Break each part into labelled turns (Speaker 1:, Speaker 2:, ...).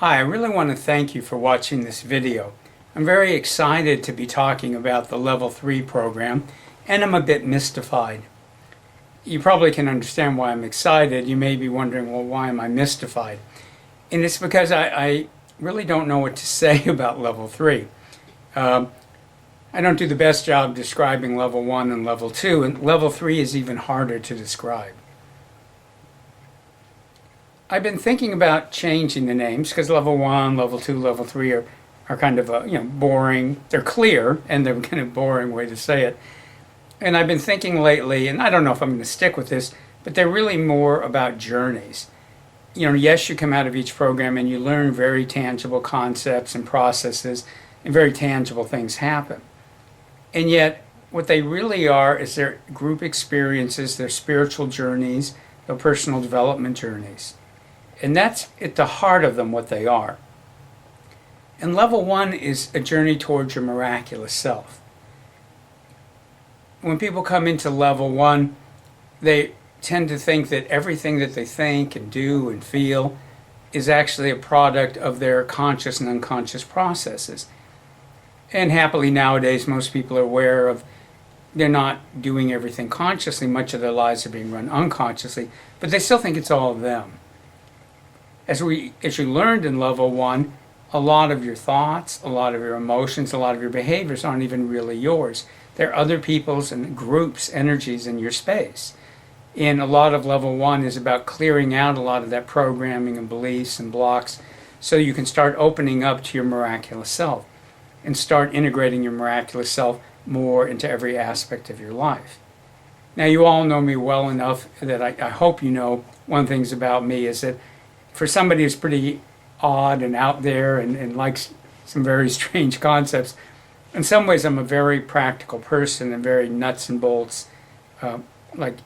Speaker 1: Hi, I really want to thank you for watching this video. I'm very excited to be talking about the Level 3 program, and I'm a bit mystified. You probably can understand why I'm excited. You may be wondering, well, why am I mystified? And it's because I really don't know what to say about Level 3. I don't do the best job describing Level 1 and Level 2, and Level 3 is even harder to describe. I've been thinking about changing the names because Level 1, Level 2, Level 3 are kind of boring. They're clear, and they're kind of boring way to say it. And I've been thinking lately, and I don't know if I'm going to stick with this, but they're really more about journeys. Yes, you come out of each program and you learn very tangible concepts and processes, and very tangible things happen. And yet, what they really are is their group experiences, their spiritual journeys, their personal development journeys. And that's at the heart of them, what they are. And Level 1 is a journey towards your miraculous self. When people come into Level 1, they tend to think that everything that they think and do and feel is actually a product of their conscious and unconscious processes. And happily nowadays, most people are aware of they're not doing everything consciously. Much of their lives are being run unconsciously, but they still think it's all of them. As you learned in Level 1, a lot of your thoughts, a lot of your emotions, a lot of your behaviors aren't even really yours. They're other people's and groups' energies in your space. And a lot of Level 1 is about clearing out a lot of that programming and beliefs and blocks so you can start opening up to your miraculous self and start integrating your miraculous self more into every aspect of your life. Now, you all know me well enough that I hope you know one of the things about me is that for somebody who's pretty odd and out there and likes some very strange concepts, in some ways I'm a very practical person and very nuts and bolts, like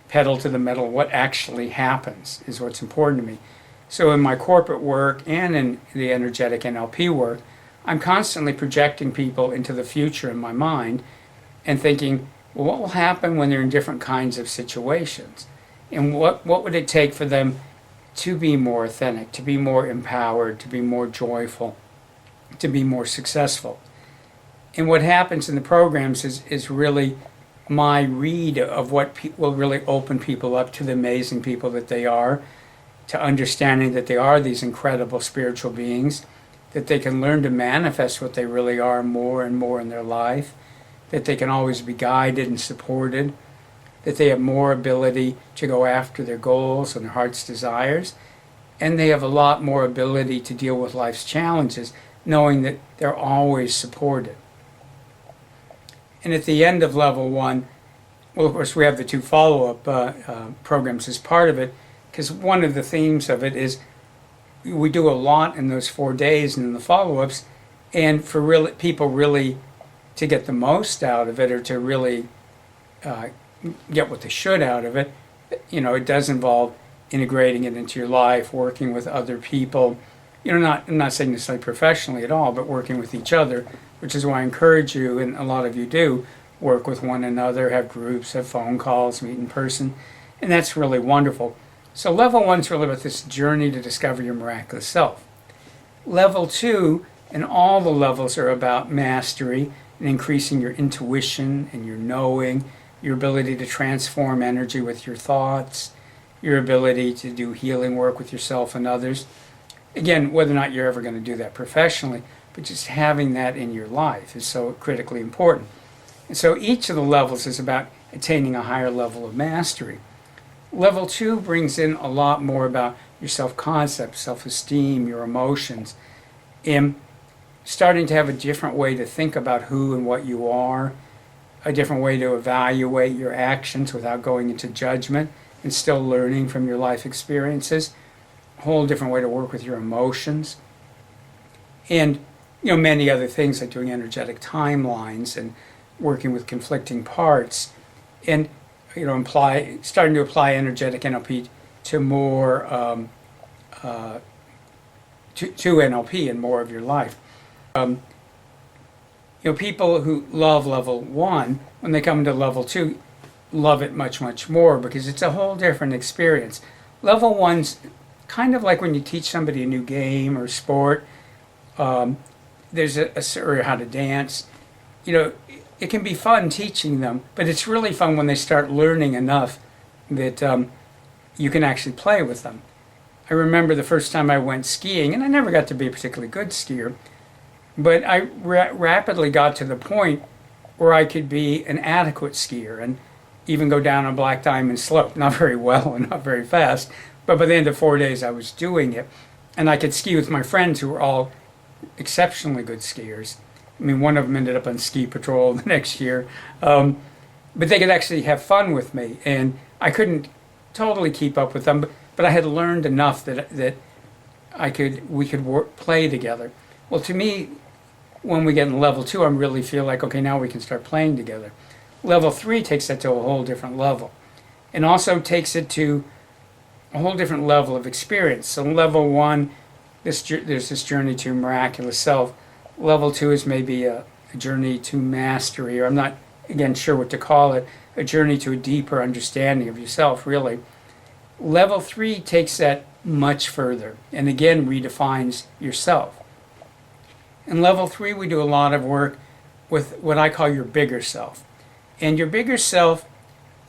Speaker 1: pedal to the metal. What actually happens is what's important to me. So in my corporate work and in the energetic NLP work, I'm constantly projecting people into the future in my mind and thinking, well, what will happen when they're in different kinds of situations? And what would it take for them to be more authentic, to be more empowered, to be more joyful, to be more successful? And what happens in the programs is really my read of what will really open people up to the amazing people that they are, to understanding that they are these incredible spiritual beings, that they can learn to manifest what they really are more and more in their life, that they can always be guided and supported, that they have more ability to go after their goals and their heart's desires, and they have a lot more ability to deal with life's challenges, knowing that they're always supported. And at the end of Level 1, well, of course, we have the 2 follow-up programs as part of it, because one of the themes of it is we do a lot in those 4 days and in the follow-ups, and for people really to get the most out of it, or to really get what they should out of it, it does involve integrating it into your life, working with other people. I'm not saying necessarily professionally at all, but working with each other, which is why I encourage you, and a lot of you do, work with one another, have groups, have phone calls, meet in person, and that's really wonderful. So Level 1 is really about this journey to discover your miraculous self. Level 2 and all the levels are about mastery and increasing your intuition and your knowing, your ability to transform energy with your thoughts, your ability to do healing work with yourself and others. Again, whether or not you're ever going to do that professionally, but just having that in your life is so critically important. And so each of the levels is about attaining a higher level of mastery. Level 2 brings in a lot more about your self-concept, self-esteem, your emotions, and starting to have a different way to think about who and what you are, a different way to evaluate your actions without going into judgment and still learning from your life experiences, a whole different way to work with your emotions, and many other things like doing energetic timelines and working with conflicting parts, and starting to apply energetic NLP to more to NLP in more of your life. People who love Level 1, when they come to Level 2, love it much, much more because it's a whole different experience. Level 1's kind of like when you teach somebody a new game or sport. There's or how to dance. It can be fun teaching them, but it's really fun when they start learning enough that you can actually play with them. I remember the first time I went skiing, and I never got to be a particularly good skier, but I rapidly got to the point where I could be an adequate skier and even go down a black diamond slope. Not very well and not very fast, but by the end of 4 days I was doing it. And I could ski with my friends who were all exceptionally good skiers. I mean, one of them ended up on ski patrol the next year. But they could actually have fun with me. And I couldn't totally keep up with them, but I had learned enough that we could play together. Well, to me, when we get in level 2, I really feel like, okay, now we can start playing together. Level 3 takes that to a whole different level, and also takes it to a whole different level of experience. So level 1, there's this journey to miraculous self. Level 2 is maybe a journey to mastery, or I'm not, again, sure what to call it, a journey to a deeper understanding of yourself, really. Level 3 takes that much further, and again redefines yourself. In level 3, we do a lot of work with what I call your bigger self. And your bigger self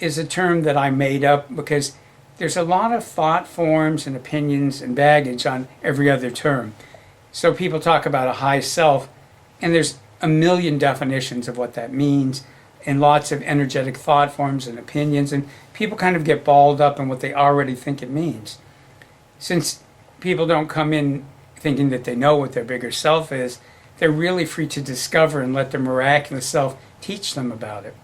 Speaker 1: is a term that I made up because there's a lot of thought forms and opinions and baggage on every other term. So people talk about a high self, and there's a million definitions of what that means, and lots of energetic thought forms and opinions, and people kind of get balled up in what they already think it means. Since people don't come in thinking that they know what their bigger self is, they're really free to discover and let their miraculous self teach them about it.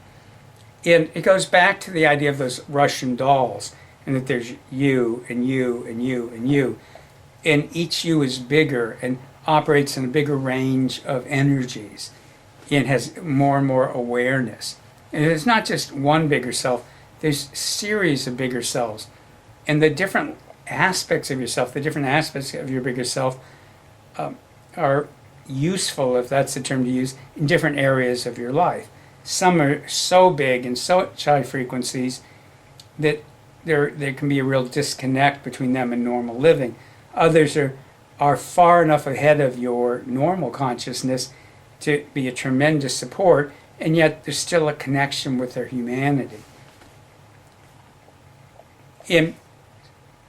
Speaker 1: And it goes back to the idea of those Russian dolls, and that there's you and you and you and you. And each you is bigger and operates in a bigger range of energies and has more and more awareness. And it's not just one bigger self, there's a series of bigger selves. And the different aspects of yourself, the different aspects of your bigger self are useful, if that's the term to use, in different areas of your life. Some are so big and such high frequencies that there can be a real disconnect between them and normal living. Others are far enough ahead of your normal consciousness to be a tremendous support, and yet there's still a connection with their humanity.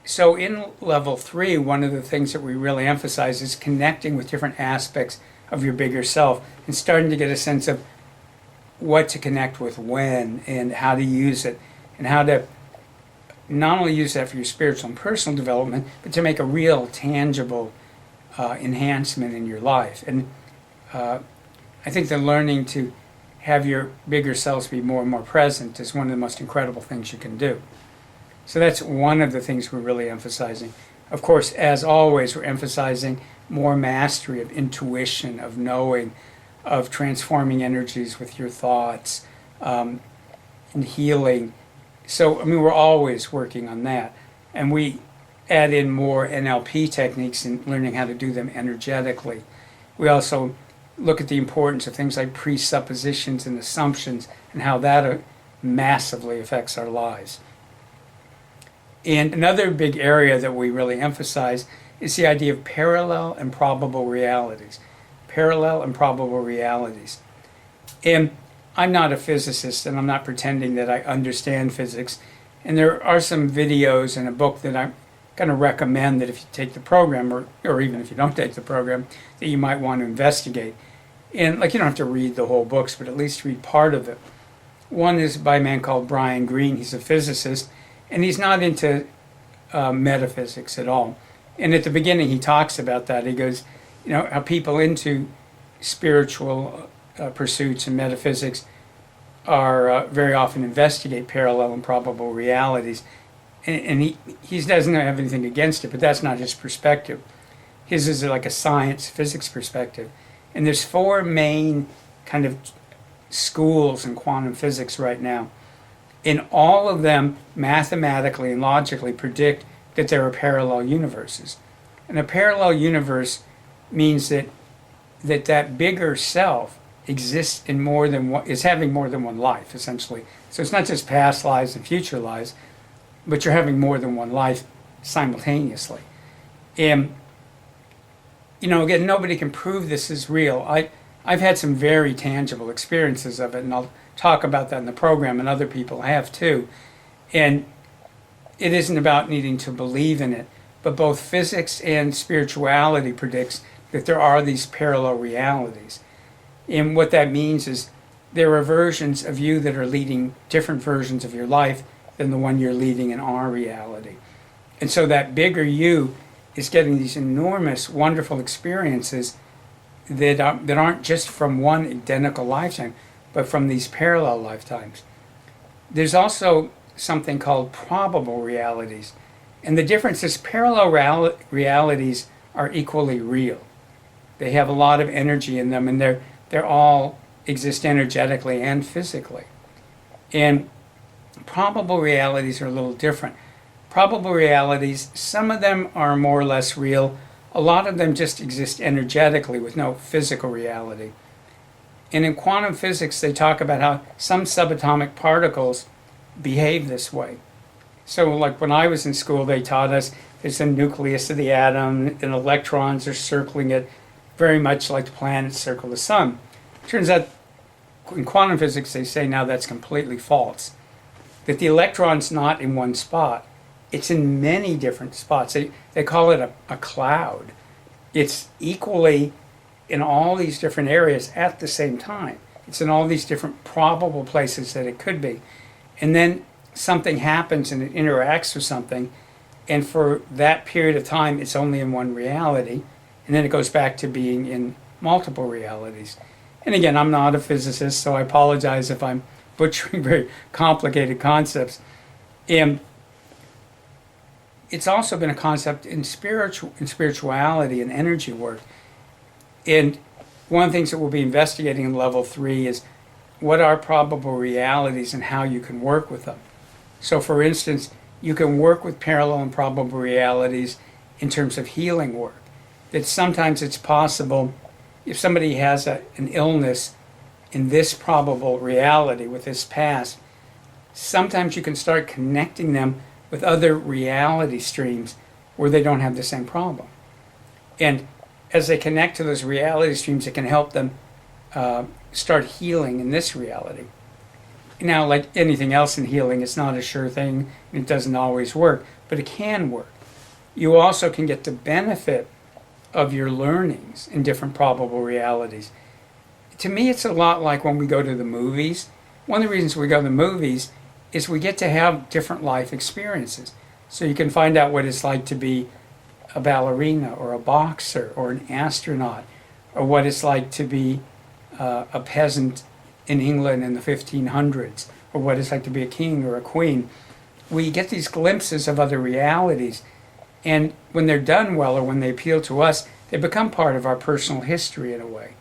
Speaker 1: So in level 3, one of the things that we really emphasize is connecting with different aspects of your bigger self and starting to get a sense of what to connect with when and how to use it, and how to not only use that for your spiritual and personal development, but to make a real tangible enhancement in your life. And I think that learning to have your bigger selves be more and more present is one of the most incredible things you can do. So that's one of the things we're really emphasizing. Of course, as always, we're emphasizing more mastery of intuition, of knowing, of transforming energies with your thoughts, and healing. So, we're always working on that. And we add in more NLP techniques in learning how to do them energetically. We also look at the importance of things like presuppositions and assumptions and how that massively affects our lives. And another big area that we really emphasize is the idea of parallel and probable realities. Parallel and probable realities. And I'm not a physicist, and I'm not pretending that I understand physics. And there are some videos and a book that I'm going to recommend that if you take the program, or even if you don't take the program, that you might want to investigate. And you don't have to read the whole books, but at least read part of it. One is by a man called Brian Greene. He's a physicist, and he's not into metaphysics at all. And at the beginning he talks about that. He goes, how people into spiritual pursuits and metaphysics are very often investigate parallel and probable realities. And he doesn't have anything against it, but that's not his perspective. His is like a science physics perspective. And there's 4 main kind of schools in quantum physics right now. And all of them mathematically and logically predict that there are parallel universes. And a parallel universe means that bigger self exists in more than one, is having more than one life, essentially. So it's not just past lives and future lives, but you're having more than one life simultaneously. And, again, nobody can prove this is real. I've had some very tangible experiences of it, and I'll talk about that in the program, and other people have too. And it isn't about needing to believe in it, but both physics and spirituality predicts that there are these parallel realities. And what that means is there are versions of you that are leading different versions of your life than the one you're leading in our reality. And so that bigger you is getting these enormous, wonderful experiences that aren't just from one identical lifetime, but from these parallel lifetimes. There's also something called probable realities. And the difference is parallel realities are equally real. They have a lot of energy in them, and they're all exist energetically and physically. And probable realities are a little different. Probable realities, some of them are more or less real. A lot of them just exist energetically with no physical reality. And in quantum physics, they talk about how some subatomic particles behave this way. So like when I was in school, they taught us there's the nucleus of the atom, and electrons are circling it very much like the planets circle the sun. Turns out in quantum physics, they say now that's completely false. That the electron's not in one spot. It's in many different spots. They call it a cloud. It's equally in all these different areas at the same time. It's in all these different probable places that it could be. And then something happens and it interacts with something, and for that period of time, it's only in one reality, and then it goes back to being in multiple realities. And again, I'm not a physicist, so I apologize if I'm butchering very complicated concepts. And it's also been a concept in spirituality and energy work. And one of the things that we'll be investigating in level 3 is what are probable realities and how you can work with them. So for instance, you can work with parallel and probable realities in terms of healing work. That sometimes it's possible if somebody has an illness in this probable reality with this past, sometimes you can start connecting them with other reality streams where they don't have the same problem. And as they connect to those reality streams, it can help them start healing in this reality. Now, like anything else in healing, it's not a sure thing. It doesn't always work, but it can work. You also can get the benefit of your learnings in different probable realities. To me, it's a lot like when we go to the movies. One of the reasons we go to the movies is we get to have different life experiences. So you can find out what it's like to be a ballerina or a boxer or an astronaut, or what it's like to be a peasant in England in the 1500s, or what it's like to be a king or a queen. We get these glimpses of other realities, and when they're done well or when they appeal to us, they become part of our personal history in a way.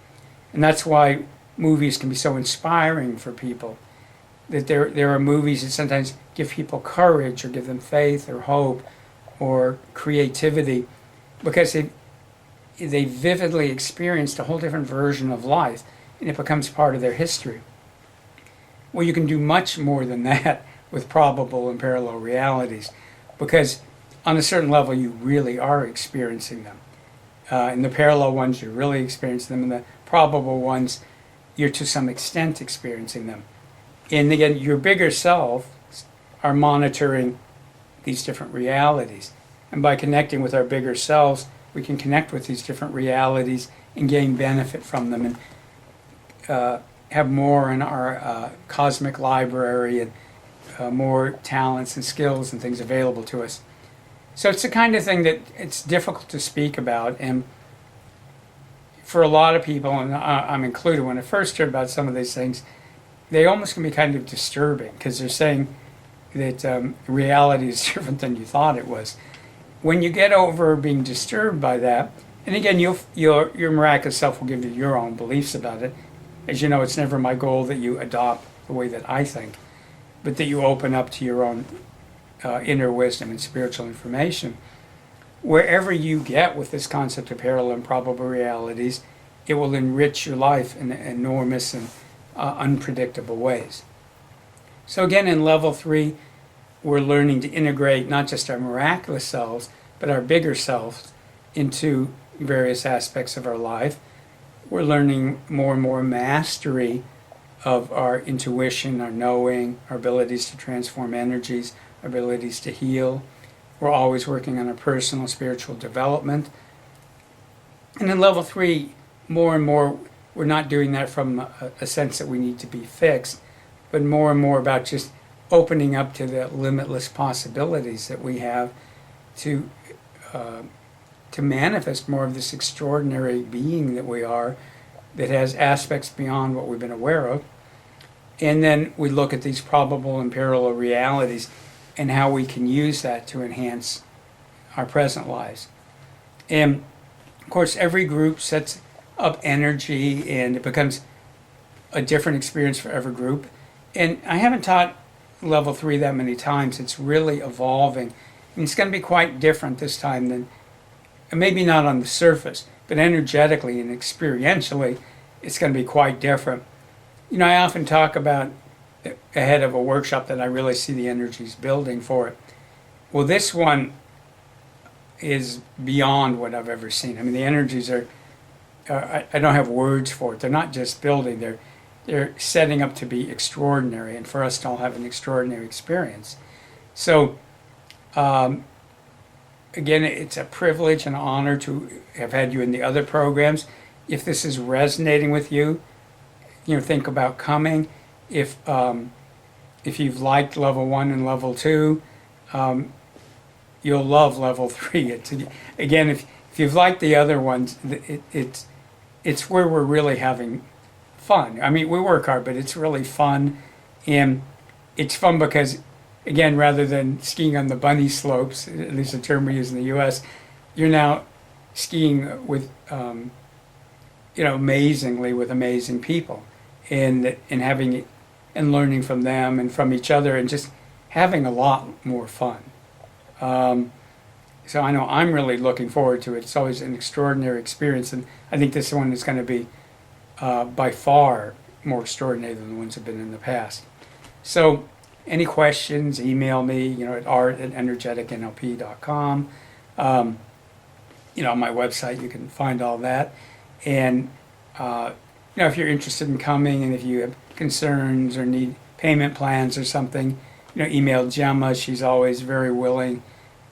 Speaker 1: And that's why movies can be so inspiring for people. That there are movies that sometimes give people courage or give them faith or hope or creativity because they vividly experienced a whole different version of life, and it becomes part of their history. Well, you can do much more than that with probable and parallel realities, because on a certain level you really are experiencing them. In the parallel ones, you're really experiencing them. In the probable ones, you're to some extent experiencing them. And again, your bigger self are monitoring these different realities. And by connecting with our bigger selves, we can connect with these different realities and gain benefit from them, and have more in our cosmic library, and more talents and skills and things available to us. So it's the kind of thing that it's difficult to speak about, and for a lot of people, and I'm included, when I first heard about some of these things, they almost can be kind of disturbing, because they're saying that reality is different than you thought it was. When you get over being disturbed by that, and again, your miraculous self will give you your own beliefs about it. As you know, it's never my goal that you adopt the way that I think, but that you open up to your own inner wisdom and spiritual information. Wherever you get with this concept of parallel and probable realities, it will enrich your life in enormous and unpredictable ways. So again, in level 3, we're learning to integrate not just our miraculous selves, but our bigger selves, into various aspects of our life. We're learning more and more mastery of our intuition, our knowing, our abilities to transform energies, our abilities to heal. We're always working on our personal spiritual development. And in level 3, more and more, we're not doing that from a sense that we need to be fixed, but more and more about just opening up to the limitless possibilities that we have to manifest more of this extraordinary being that we are, that has aspects beyond what we've been aware of. And then we look at these probable and parallel realities and how we can use that to enhance our present lives. And of course, every group sets up energy, and it becomes a different experience for every group. And I haven't taught level 3 that many times. It's really evolving. And it's going to be quite different this time than, maybe not on the surface, but energetically and experientially, it's going to be quite different. You know, I often talk about ahead of a workshop that I really see the energies building for it. Well, this one is beyond what I've ever seen. I mean, the energies are, I don't have words for it. They're not just building, they're setting up to be extraordinary, and for us to all have an extraordinary experience. So, again, it's a privilege and honor to have had you in the other programs. If this is resonating with you, think about coming. If you've liked level 1 and level 2, you'll love level 3. Again, if you've liked the other ones, it's where we're really having fun. I mean, we work hard, but it's really fun. And it's fun because, again, rather than skiing on the bunny slopes, at least the term we use in the U.S., you're now skiing with, amazingly with amazing people, and having and learning from them and from each other, and just having a lot more fun. So I know I'm really looking forward to it. It's always an extraordinary experience, and I think this one is going to be by far more extraordinary than the ones that have been in the past. So any questions, email me, at art@energeticnlp.com. On my website, you can find all that. And, if you're interested in coming, and if you have concerns or need payment plans or something, email Gemma. She's always very willing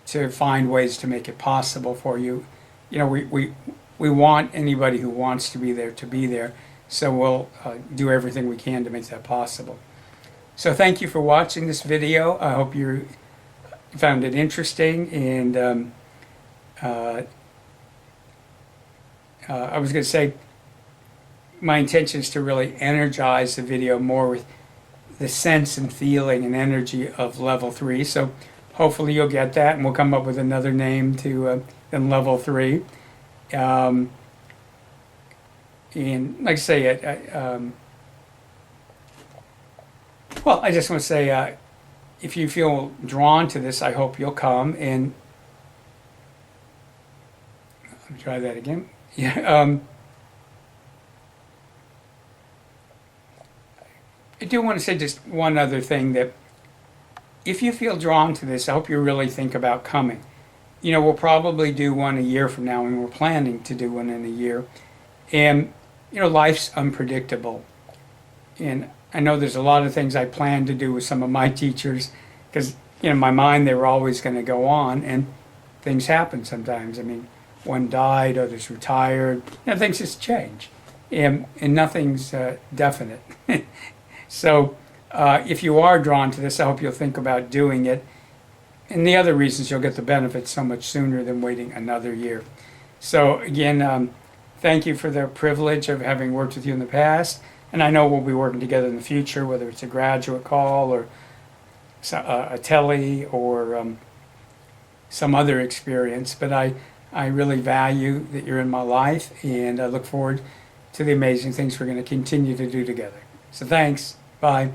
Speaker 1: to find ways to make it possible for you. We want anybody who wants to be there, so we'll do everything we can to make that possible. So thank you for watching this video. I hope you found it interesting, and I was going to say, my intention is to really energize the video more with the sense and feeling and energy of level 3. So hopefully you'll get that, and we'll come up with another name than level 3. And like I say, I just want to say, if you feel drawn to this, I hope you'll come. And let me try that again. Yeah. I do want to say just one other thing, that if you feel drawn to this, I hope you really think about coming. We'll probably do one a year from now, and we're planning to do one in a year. And, life's unpredictable. And I know there's a lot of things I plan to do with some of my teachers, because, in my mind, they were always going to go on, and things happen sometimes. I mean, one died, others retired, things just change. And nothing's definite. So if you are drawn to this, I hope you'll think about doing it. And the other reasons, you'll get the benefits so much sooner than waiting another year. So again, thank you for the privilege of having worked with you in the past. And I know we'll be working together in the future, whether it's a graduate call or a tele or some other experience. But I really value that you're in my life, and I look forward to the amazing things we're going to continue to do together. So thanks. Bye.